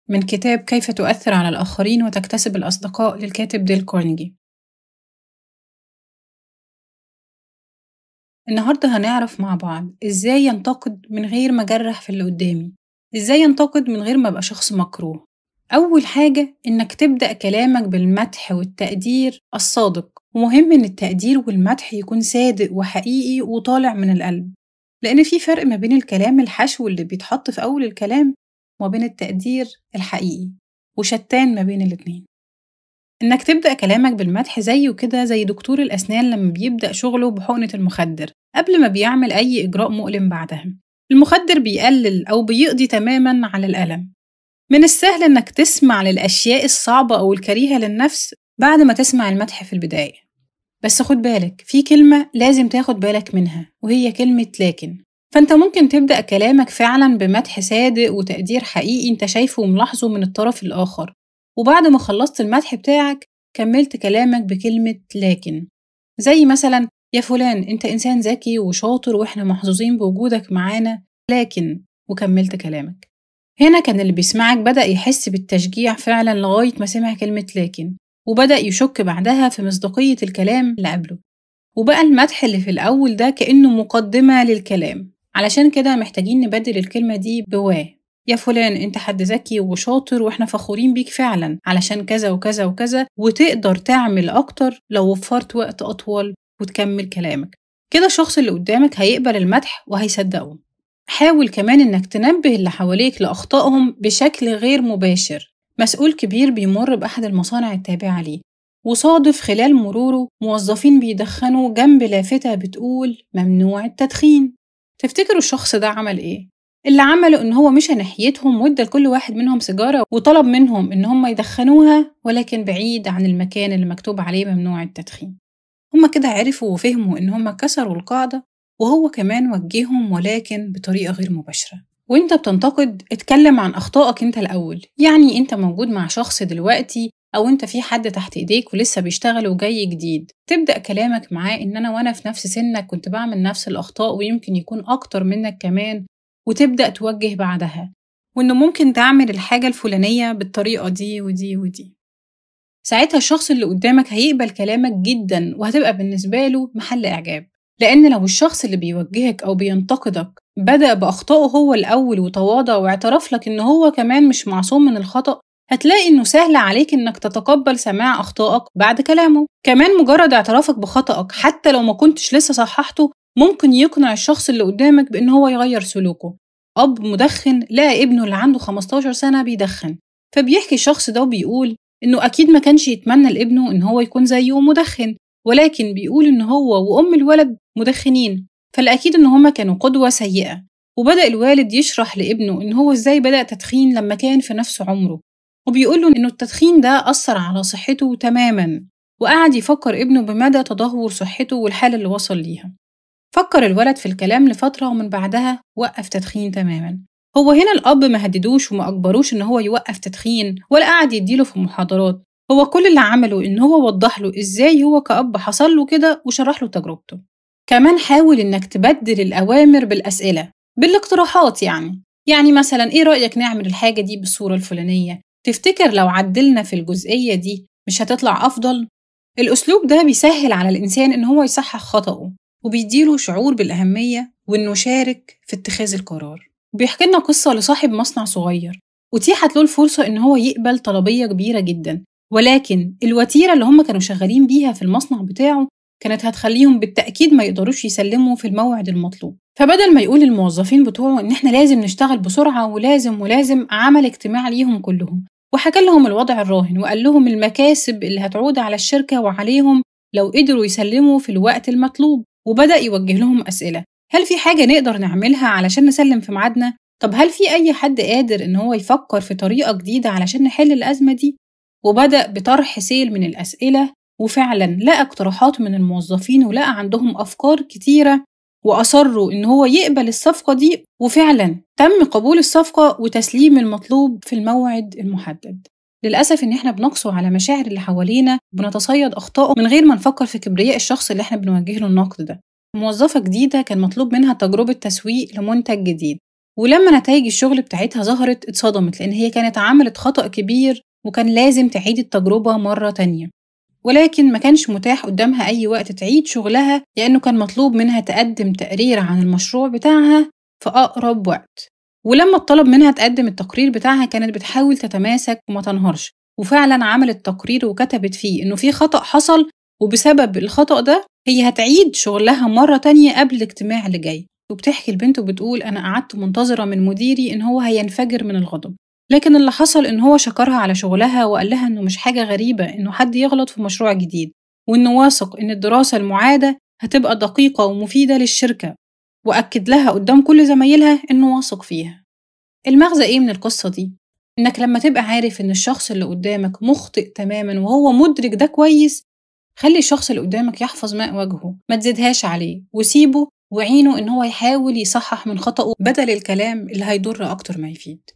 من كتاب كيف تؤثر على الآخرين وتكتسب الأصدقاء للكاتب ديل كارنيجي. النهاردة هنعرف مع بعض إزاي ينتقد من غير ما أجرح في اللي قدامي، إزاي ينتقد من غير ما أبقى شخص مكروه. أول حاجة إنك تبدأ كلامك بالمدح والتقدير الصادق، ومهم إن التقدير والمدح يكون صادق وحقيقي وطالع من القلب، لأن في فرق ما بين الكلام الحشو اللي بيتحط في أول الكلام وما بين التقدير الحقيقي، وشتان ما بين الاتنين. إنك تبدأ كلامك بالمدح زيه كده زي دكتور الأسنان لما بيبدأ شغله بحقنة المخدر قبل ما بيعمل أي إجراء مؤلم بعدها. المخدر بيقلل أو بيقضي تماماً على الألم. من السهل إنك تسمع للأشياء الصعبة أو الكريهة للنفس بعد ما تسمع المدح في البداية. بس خد بالك، في كلمة لازم تاخد بالك منها، وهي كلمة لكن. فأنت ممكن تبدأ كلامك فعلاً بمدح صادق وتقدير حقيقي أنت شايفه وملاحظه من الطرف الآخر، وبعد ما خلصت المدح بتاعك كملت كلامك بكلمة لكن، زي مثلا يا فلان أنت إنسان ذكي وشاطر وإحنا محظوظين بوجودك معانا، لكن، وكملت كلامك. هنا كان اللي بيسمعك بدأ يحس بالتشجيع فعلا لغاية ما سمع كلمة لكن، وبدأ يشك بعدها في مصداقية الكلام اللي قبله، وبقى المدح اللي في الأول ده كأنه مقدمة للكلام. علشان كده محتاجين نبدل الكلمة دي بوا. يا فلان انت حد ذكي وشاطر واحنا فخورين بيك فعلا علشان كذا وكذا وكذا، وتقدر تعمل أكتر لو وفرت وقت أطول، وتكمل كلامك. كده الشخص اللي قدامك هيقبل المدح وهيصدقه. حاول كمان إنك تنبه اللي حواليك لأخطائهم بشكل غير مباشر. مسؤول كبير بيمر بأحد المصانع التابعة ليه، وصادف خلال مروره موظفين بيدخنوا جنب لافتة بتقول ممنوع التدخين. تفتكروا الشخص ده عمل إيه؟ اللي عمله إن هو مشى ناحيتهم وادى لكل واحد منهم سيجارة وطلب منهم إن هم يدخنوها، ولكن بعيد عن المكان اللي مكتوب عليه ممنوع التدخين. هم كده عرفوا وفهموا إن هم كسروا القاعدة، وهو كمان وجههم ولكن بطريقة غير مباشرة. وإنت بتنتقد اتكلم عن أخطائك إنت الأول. يعني إنت موجود مع شخص دلوقتي، أو إنت في حد تحت إيديك ولسه بيشتغل وجاي جديد، تبدأ كلامك معاه إن أنا وأنا في نفس سنك كنت بعمل نفس الأخطاء ويمكن يكون أكتر منك كمان، وتبدأ توجه بعدها وإنه ممكن تعمل الحاجة الفلانية بالطريقة دي ودي ودي. ساعتها الشخص اللي قدامك هيقبل كلامك جدا، وهتبقى بالنسبة له محل إعجاب. لأن لو الشخص اللي بيوجهك أو بينتقدك بدأ بأخطائه هو الأول وتواضع واعترف لك إن هو كمان مش معصوم من الخطأ، هتلاقي إنه سهل عليك إنك تتقبل سماع أخطائك بعد كلامه. كمان مجرد اعترافك بخطأك حتى لو ما كنتش لسه صححته ممكن يقنع الشخص اللي قدامك بإن هو يغير سلوكه. أب مدخن لقى ابنه اللي عنده 15 سنة بيدخن، فبيحكي الشخص ده وبيقول إنه أكيد ما كانش يتمنى لابنه إن هو يكون زيه مدخن، ولكن بيقول إن هو وأم الولد مدخنين، فالأكيد إن هما كانوا قدوة سيئة. وبدأ الوالد يشرح لابنه إن هو إزاي بدأ تدخين لما كان في نفس عمره، وبيقول له إنه التدخين ده أثر على صحته تماماً، وقعد يفكر ابنه بمدى تدهور صحته والحالة اللي وصل ليها. فكر الولد في الكلام لفترة ومن بعدها وقف تدخين تماماً. هو هنا الأب ما هددوش وما أجبروش إن هو يوقف تدخين ولا قعد يديله في محاضرات، هو كل اللي عمله إن هو وضح له إزاي هو كأب حصل له كده وشرح له تجربته. كمان حاول إنك تبدل الأوامر بالأسئلة، بالاقتراحات. يعني مثلا إيه رأيك نعمل الحاجة دي بالصورة الفلانية؟ تفتكر لو عدلنا في الجزئية دي مش هتطلع أفضل؟ الأسلوب ده بيسهل على الإنسان إن هو يصحح خطأه، وبيديله شعور بالأهمية وإنه شارك في اتخاذ القرار. وبيحكي لنا قصة لصاحب مصنع صغير، وتيحت له الفرصة إن هو يقبل طلبية كبيرة جدا، ولكن الوتيرة اللي هم كانوا شغالين بيها في المصنع بتاعه كانت هتخليهم بالتأكيد ما يقدروش يسلموا في الموعد المطلوب. فبدل ما يقول للموظفين بتوعه إن إحنا لازم نشتغل بسرعة ولازم عمل اجتماع ليهم كلهم، وحكى لهم الوضع الراهن وقال لهم المكاسب اللي هتعود على الشركة وعليهم لو قدروا يسلموا في الوقت المطلوب. وبدأ يوجه لهم أسئلة: هل في حاجة نقدر نعملها علشان نسلم في ميعادنا؟ طب هل في أي حد قادر إن هو يفكر في طريقة جديدة علشان نحل الأزمة دي؟ وبدأ بطرح سيل من الأسئلة، وفعلا لقى اقتراحات من الموظفين ولقى عندهم أفكار كتيرة، وأصروا إن هو يقبل الصفقة دي، وفعلا تم قبول الصفقة وتسليم المطلوب في الموعد المحدد. للأسف إن إحنا بنقسو على مشاعر اللي حوالينا وبنتصيد أخطائه من غير ما نفكر في كبرياء الشخص اللي إحنا بنوجه له النقد ده. موظفة جديدة كان مطلوب منها تجربة تسويق لمنتج جديد، ولما نتائج الشغل بتاعتها ظهرت اتصدمت، لأن هي كانت عملت خطأ كبير وكان لازم تعيد التجربة مرة تانية، ولكن ما كانش متاح قدامها أي وقت تعيد شغلها، لأنه كان مطلوب منها تقدم تقرير عن المشروع بتاعها في أقرب وقت. ولما اتطلب منها تقدم التقرير بتاعها كانت بتحاول تتماسك وما تنهارش، وفعلا عملت تقرير وكتبت فيه إنه في خطأ حصل، وبسبب الخطأ ده هي هتعيد شغلها مرة تانية قبل الاجتماع اللي جاي. وبتحكي البنت وبتقول: أنا قعدت منتظرة من مديري إن هو هينفجر من الغضب، لكن اللي حصل إن هو شكرها على شغلها وقال لها إنه مش حاجة غريبة إنه حد يغلط في مشروع جديد، وإنه واثق إن الدراسة المعادة هتبقى دقيقة ومفيدة للشركة، وأكد لها قدام كل زمايلها إنه واثق فيها. المغزى إيه من القصة دي؟ إنك لما تبقى عارف إن الشخص اللي قدامك مخطئ تماماً وهو مدرك ده كويس، خلي الشخص اللي قدامك يحفظ ماء وجهه، ما تزيدهاش عليه، وسيبه وعينه إن هو يحاول يصحح من خطأه بدل الكلام اللي هيضر أكتر ما يفيد.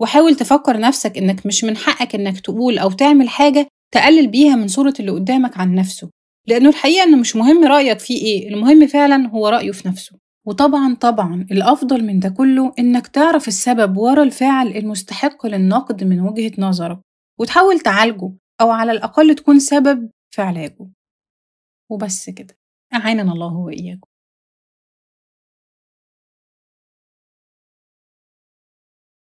وحاول تفكر نفسك إنك مش من حقك إنك تقول أو تعمل حاجة تقلل بيها من صورة اللي قدامك عن نفسه، لأنه الحقيقة إنه مش مهم رأيك فيه إيه، المهم فعلا هو رأيه في نفسه. وطبعا الأفضل من ده كله إنك تعرف السبب ورا الفعل المستحق للنقد من وجهة نظرك، وتحاول تعالجه أو على الأقل تكون سبب في علاجه. وبس كده، أعاننا الله وإياكم.